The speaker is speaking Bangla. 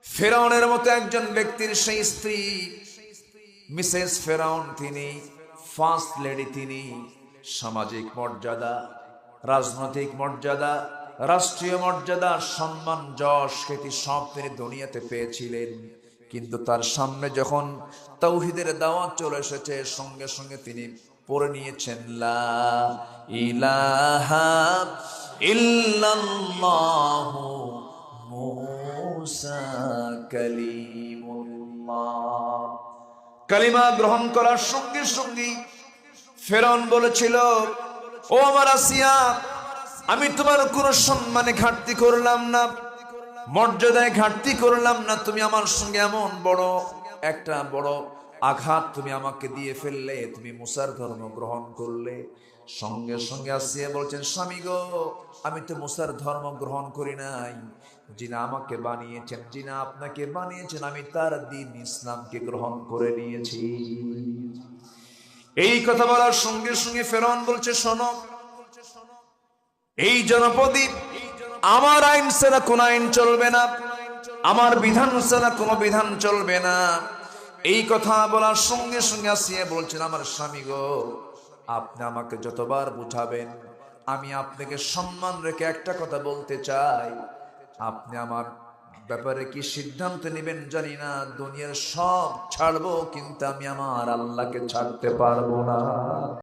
ফেরাউনের মতো একজন ব্যক্তির সেই স্ত্রী মিসেস ফেরাউন, তিনি ফার্স্ট লেডি, তিনি সামাজিক মর্যাদা, রাজনৈতিক মর্যাদা, রাষ্ট্রীয় মর্যাদা, সম্মান, যশ, খ্যাতি সব তিনি দুনিয়াতে পেয়েছিলেন। কিন্তু তার সামনে যখন তাওহীদের দাওয়াত চলে এসেছে, সঙ্গে সঙ্গে তিনি পড়ে নিয়েছেন লা ইলাহা ইল্লাল্লাহু মুসা কালিমুল্লাহ। কালিমা গ্রহণ করার সঙ্গে সঙ্গে ফেরাউন বলেছিল, ও আমার আসিয়া, আমি তোমার কোনো সম্মানে ঘাটতি করলাম না, মর্যাদায় ঘাটতি করলাম না, তুমি আমার সঙ্গে এমন একটা বড় আঘাত তুমি আমাকে দিয়ে ফেললে, তুমি মুসার ধর্ম গ্রহণ করলে। সঙ্গে সঙ্গে আসিয়া বলছেন, স্বামী গো, আমি তো মুসার ধর্ম গ্রহণ করি নাই, যিনি আমাকে বানিয়েছেন, যিনি আপনাকে বানিয়েছেন, আমি তার দ্বীন ইসলামকে গ্রহণ করে নিয়েছি। এই কথা বলার সঙ্গে সঙ্গে ফেরাউন বলছে, শোনো, এই জনপদে আমার আইন ছাড়া কোন আইন চলবে না, আমার বিধান ছাড়া কোনো বিধান চলবে না। এই কথা বলার সঙ্গে সঙ্গে আসিয়া বলছেন, আমার স্বামী গো, আপনি আমাকে যতবার বুঝাবেন, আমি আপনাকে সম্মান রেখে একটা কথা বলতে চাই, আপনি আমার ব্যাপারে কি সিদ্ধান্ত নেবেন জানি না, দুনিয়ার সব ছাড়বো, কিন্তু আমি আমার আল্লাহকে ছাড়তে পারবো না।